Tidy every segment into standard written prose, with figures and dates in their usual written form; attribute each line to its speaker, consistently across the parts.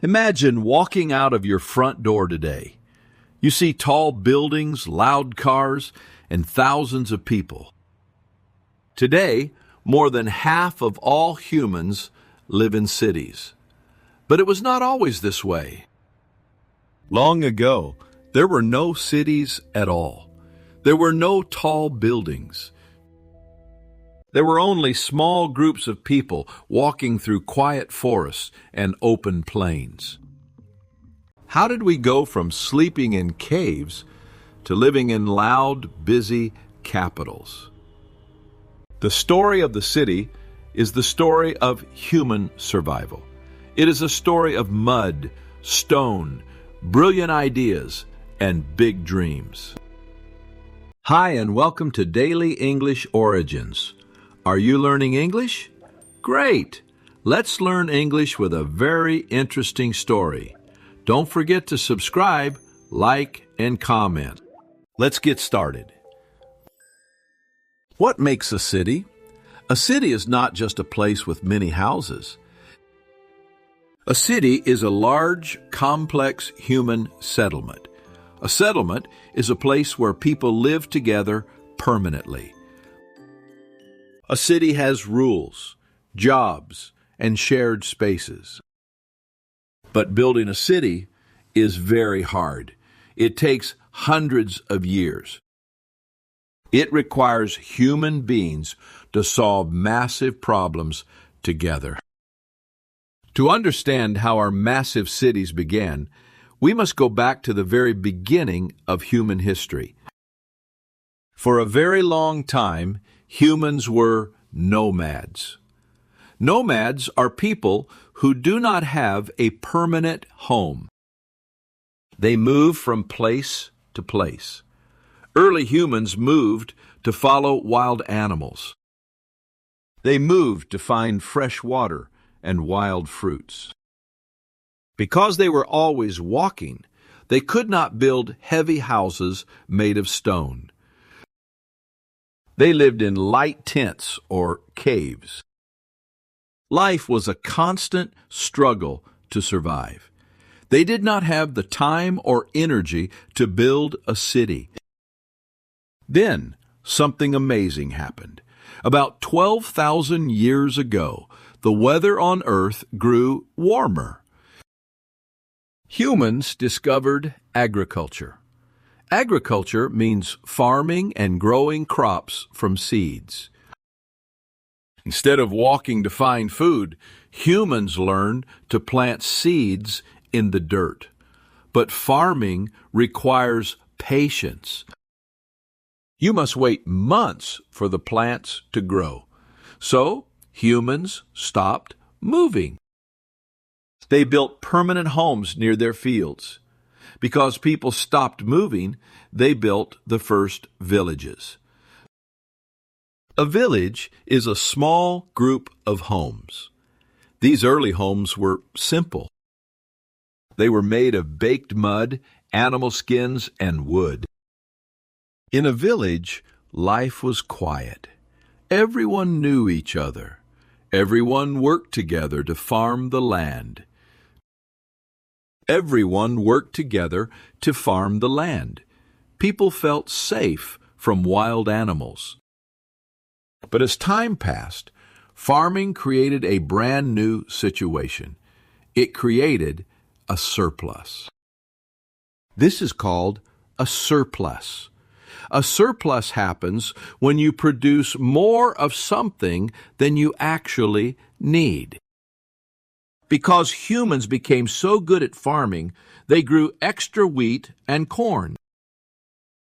Speaker 1: Imagine walking out of your front door today. You see tall buildings, loud cars, and thousands of people. Today, more than half of all humans live in cities. But it was not always this way. Long ago, there were no cities at all. There were no tall buildings. There were only small groups of people walking through quiet forests and open plains. How did we go from sleeping in caves to living in loud, busy capitals? The story of the city is the story of human survival. It is a story of mud, stone, brilliant ideas, and big dreams. Hi, and welcome to Daily English Origins. Are you learning English? Great! Let's learn English with a very interesting story. Don't forget to subscribe, like, and comment. Let's get started. What makes a city? A city is not just a place with many houses. A city is a large, complex human settlement. A settlement is a place where people live together permanently. A city has rules, jobs, and shared spaces. But building a city is very hard. It takes hundreds of years. It requires human beings to solve massive problems together. To understand how our massive cities began, we must go back to the very beginning of human history. For a very long time, humans were nomads. Nomads are people who do not have a permanent home. They move from place to place. Early humans moved to follow wild animals. They moved to find fresh water and wild fruits. Because they were always walking, they could not build heavy houses made of stone. They lived in light tents or caves. Life was a constant struggle to survive. They did not have the time or energy to build a city. Then, something amazing happened. About 12,000 years ago, the weather on Earth grew warmer. Humans discovered agriculture. Agriculture means farming and growing crops from seeds. Instead of walking to find food, humans learned to plant seeds in the dirt. But farming requires patience. You must wait months for the plants to grow. So, humans stopped moving. They built permanent homes near their fields. Because people stopped moving, they built the first villages. A village is a small group of homes. These early homes were simple. They were made of baked mud, animal skins, and wood. In a village, life was quiet. Everyone knew each other. Everyone worked together to farm the land. Everyone worked together to farm the land. People felt safe from wild animals. But as time passed, farming created a brand new situation. It created a surplus. This is called a surplus. A surplus happens when you produce more of something than you actually need. Because humans became so good at farming, they grew extra wheat and corn.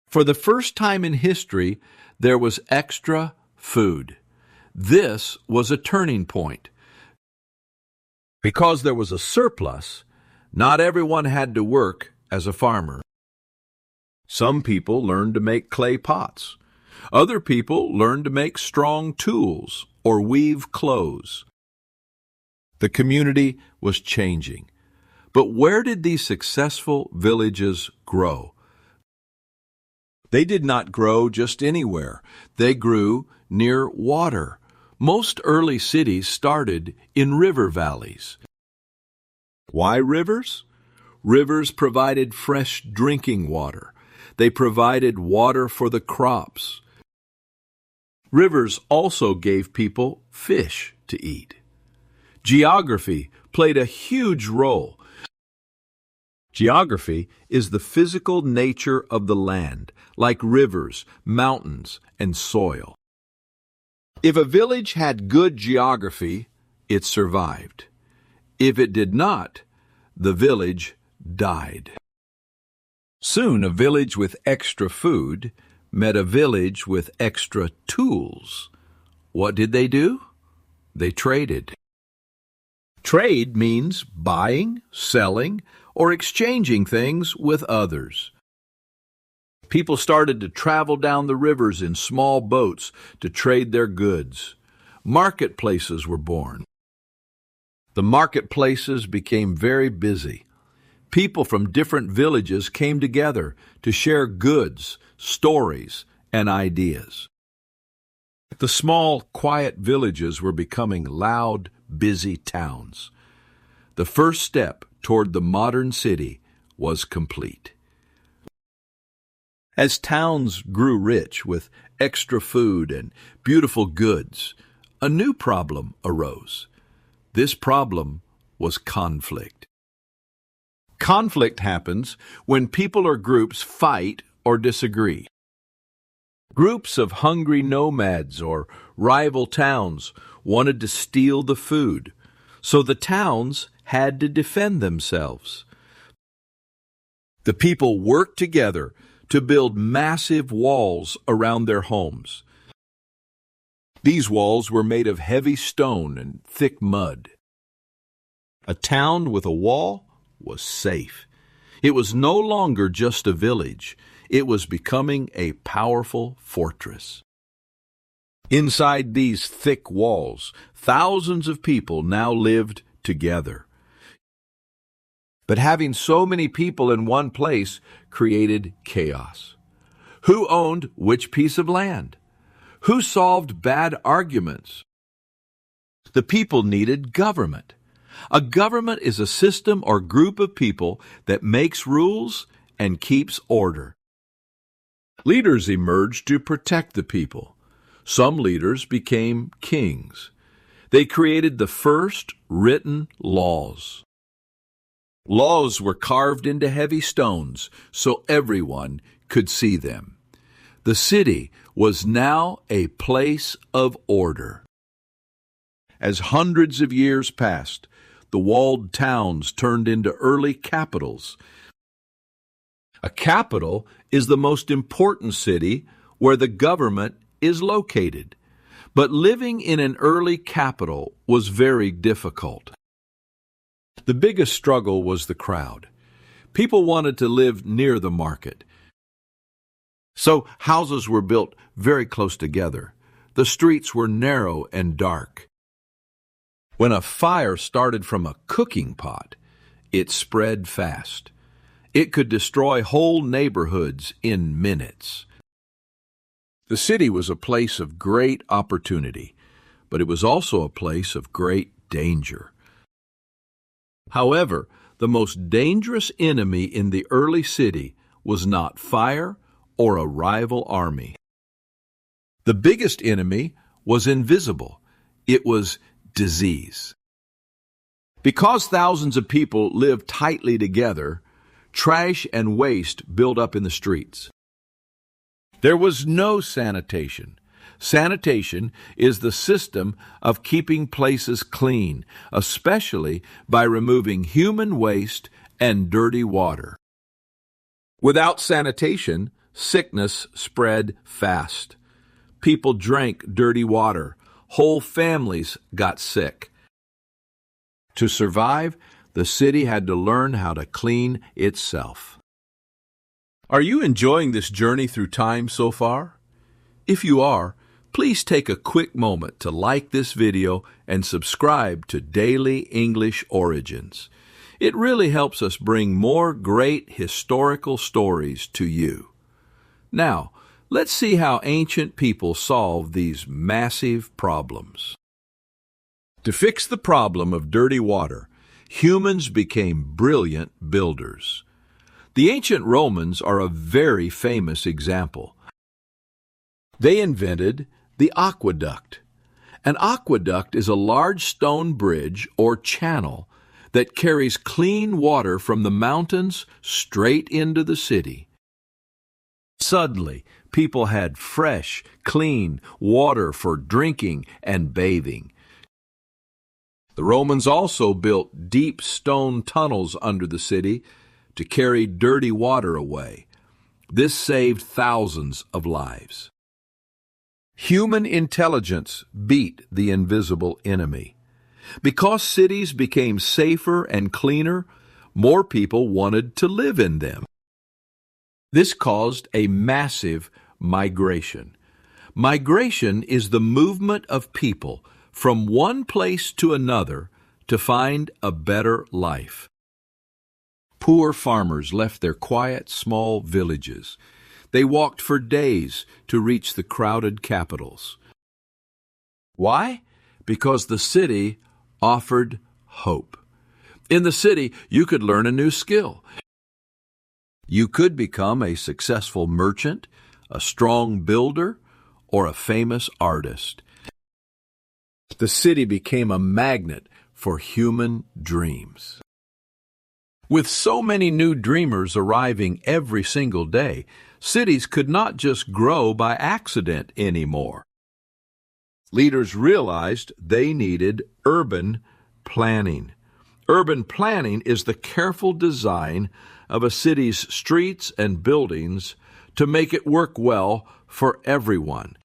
Speaker 1: For the first time in history, there was extra food. This was a turning point. Because there was a surplus, not everyone had to work as a farmer. Some people learned to make clay pots. Other people learned to make strong tools or weave clothes. The community was changing. But where did these successful villages grow? They did not grow just anywhere. They grew near water. Most early cities started in river valleys. Why rivers? Rivers provided fresh drinking water. They provided water for the crops. Rivers also gave people fish to eat. Geography played a huge role. Geography is the physical nature of the land, like rivers, mountains, and soil. If a village had good geography, it survived. If it did not, the village died. Soon a village with extra food met a village with extra tools. What did they do? They traded. Trade means buying, selling, or exchanging things with others. People started to travel down the rivers in small boats to trade their goods. Marketplaces were born. The marketplaces became very busy. People from different villages came together to share goods, stories, and ideas. The small, quiet villages were becoming loud, busy towns. The first step toward the modern city was complete. As towns grew rich with extra food and beautiful goods, a new problem arose. This problem was conflict. Conflict happens when people or groups fight or disagree. Groups of hungry nomads or rival towns wanted to steal the food, so the towns had to defend themselves. The people worked together to build massive walls around their homes. These walls were made of heavy stone and thick mud. A town with a wall was safe. It was no longer just a village. It was becoming a powerful fortress. Inside these thick walls, thousands of people now lived together. But having so many people in one place created chaos. Who owned which piece of land? Who solved bad arguments? The people needed government. A government is a system or group of people that makes rules and keeps order. Leaders emerged to protect the people. Some leaders became kings. They created the first written laws. Laws were carved into heavy stones so everyone could see them. The city was now a place of order. As hundreds of years passed, the walled towns turned into early capitals. A capital is the most important city where the government is located. But living in an early capital was very difficult. The biggest struggle was the crowd. People wanted to live near the market. So houses were built very close together. The streets were narrow and dark. When a fire started from a cooking pot, it spread fast. It could destroy whole neighborhoods in minutes. The city was a place of great opportunity, but it was also a place of great danger. However, the most dangerous enemy in the early city was not fire or a rival army. The biggest enemy was invisible. It was disease. Because thousands of people lived tightly together, trash and waste built up in the streets. There was no sanitation. Sanitation is the system of keeping places clean, especially by removing human waste and dirty water. Without sanitation, sickness spread fast. People drank dirty water. Whole families got sick. To survive, the city had to learn how to clean itself. Are you enjoying this journey through time so far? If you are, please take a quick moment to like this video and subscribe to Daily English Origins. It really helps us bring more great historical stories to you. Now, let's see how ancient people solved these massive problems. To fix the problem of dirty water, humans became brilliant builders. The ancient Romans are a very famous example. They invented the aqueduct. An aqueduct is a large stone bridge or channel that carries clean water from the mountains straight into the city. Suddenly, people had fresh, clean water for drinking and bathing. The Romans also built deep stone tunnels under the city to carry dirty water away. This saved thousands of lives. Human intelligence beat the invisible enemy. Because cities became safer and cleaner, more people wanted to live in them. This caused a massive migration. Migration is the movement of people from one place to another to find a better life. Poor farmers left their quiet, small villages. They walked for days to reach the crowded capitals. Why? Because the city offered hope. In the city, you could learn a new skill. You could become a successful merchant, a strong builder, or a famous artist. The city became a magnet for human dreams. With so many new dreamers arriving every single day, cities could not just grow by accident anymore. Leaders realized they needed urban planning. Urban planning is the careful design of a city's streets and buildings to make it work well for everyone.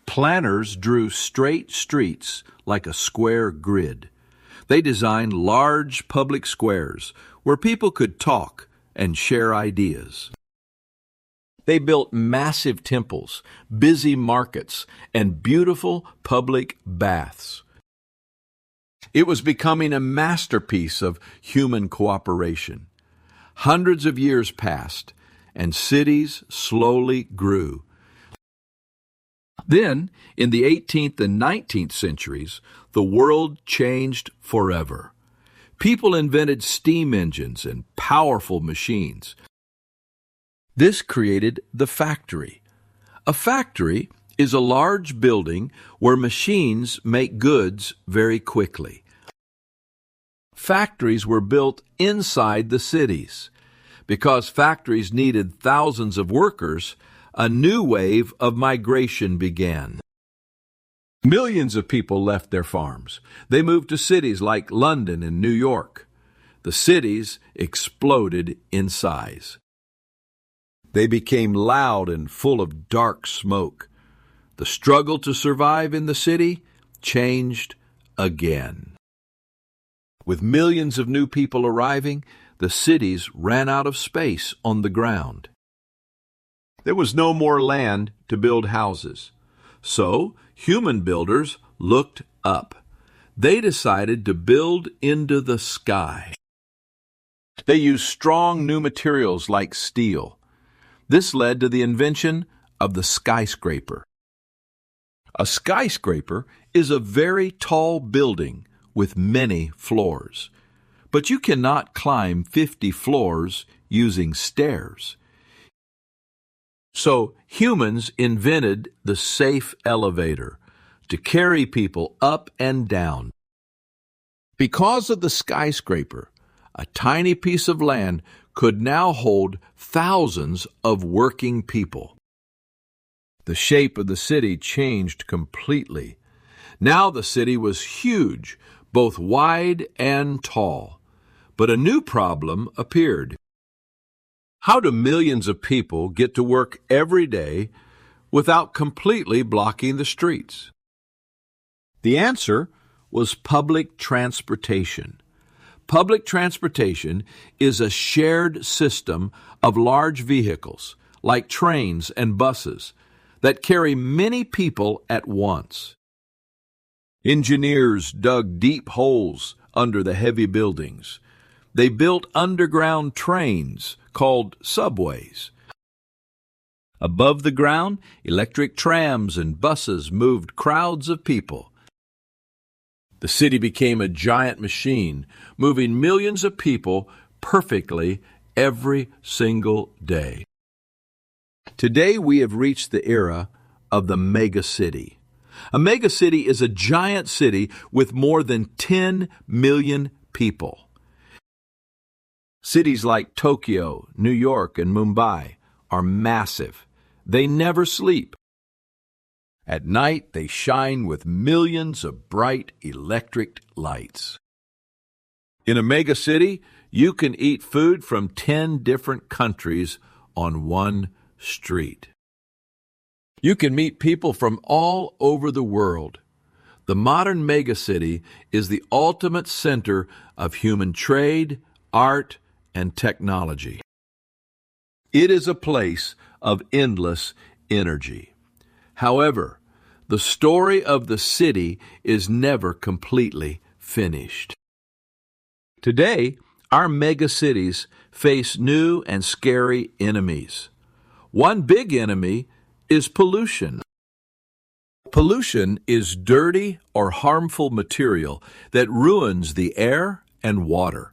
Speaker 1: Planners drew straight streets like a square grid. They designed large public squares where people could talk and share ideas. They built massive temples, busy markets, and beautiful public baths. It was becoming a masterpiece of human cooperation. Hundreds of years passed, and cities slowly grew. Then, in the 18th and 19th centuries, the world changed forever. People invented steam engines and powerful machines. This created the factory. A factory is a large building where machines make goods very quickly. Factories were built inside the cities. Because factories needed thousands of workers, a new wave of migration began. Millions of people left their farms. They moved to cities like London and New York. The cities exploded in size. They became loud and full of dark smoke. The struggle to survive in the city changed again. With millions of new people arriving, the cities ran out of space on the ground. There was no more land to build houses. So, human builders looked up. They decided to build into the sky. They used strong new materials like steel. This led to the invention of the skyscraper. A skyscraper is a very tall building with many floors. But you cannot climb 50 floors using stairs. So humans invented the safe elevator to carry people up and down. Because of the skyscraper, a tiny piece of land could now hold thousands of working people. The shape of the city changed completely. Now the city was huge, both wide and tall. But a new problem appeared. How do millions of people get to work every day without completely blocking the streets? The answer was public transportation. Public transportation is a shared system of large vehicles, like trains and buses, that carry many people at once. Engineers dug deep holes under the heavy buildings. They built underground trains called subways. Above the ground, electric trams and buses moved crowds of people. The city became a giant machine, moving millions of people perfectly every single day. Today we have reached the era of the megacity. A megacity is a giant city with more than 10 million people. Cities like Tokyo, New York, and Mumbai are massive. They never sleep. At night, they shine with millions of bright electric lights. In a megacity, you can eat food from 10 different countries on one street. You can meet people from all over the world. The modern megacity is the ultimate center of human trade, art, and technology. It is a place of endless energy. However, the story of the city is never completely finished. Today, our megacities face new and scary enemies. One big enemy is pollution. Pollution is dirty or harmful material that ruins the air and water.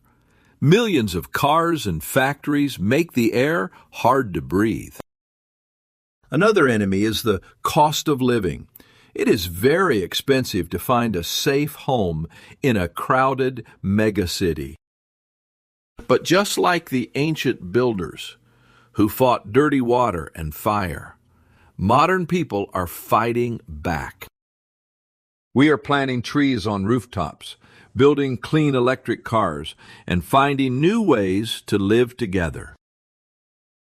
Speaker 1: Millions of cars and factories make the air hard to breathe. Another enemy is the cost of living. It is very expensive to find a safe home in a crowded megacity. But just like the ancient builders who fought dirty water and fire, modern people are fighting back. We are planting trees on rooftops, building clean electric cars, and finding new ways to live together.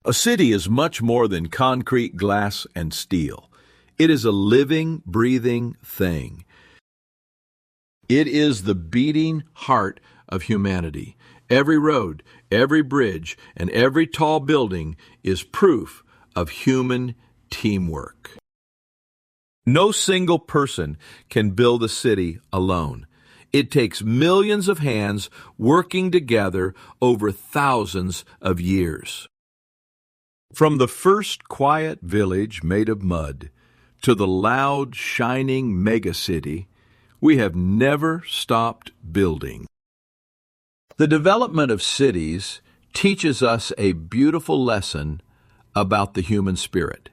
Speaker 1: A city is much more than concrete, glass, and steel. It is a living, breathing thing. It is the beating heart of humanity. Every road, every bridge, and every tall building is proof of human teamwork. No single person can build a city alone. It takes millions of hands working together over thousands of years. From the first quiet village made of mud to the loud, shining megacity, we have never stopped building. The development of cities teaches us a beautiful lesson about the human spirit.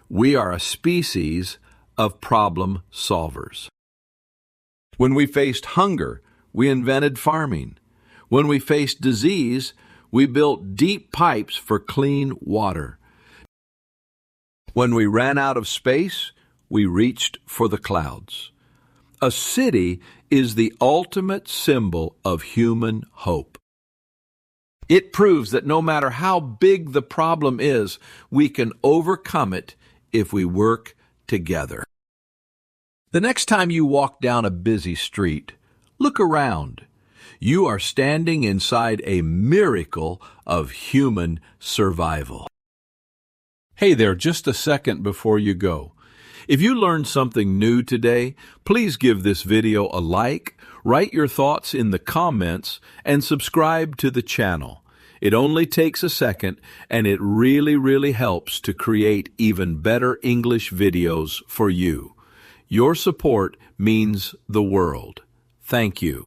Speaker 1: We are a species of problem solvers. When we faced hunger, we invented farming. When we faced disease, we built deep pipes for clean water. When we ran out of space, we reached for the clouds. A city is the ultimate symbol of human hope. It proves that no matter how big the problem is, we can overcome it if we work together. The next time you walk down a busy street, look around. You are standing inside a miracle of human survival. Hey there, just a second before you go. If you learned something new today, please give this video a like, write your thoughts in the comments, and subscribe to the channel. It only takes a second, and it really helps to create even better English videos for you. Your support means the world. Thank you.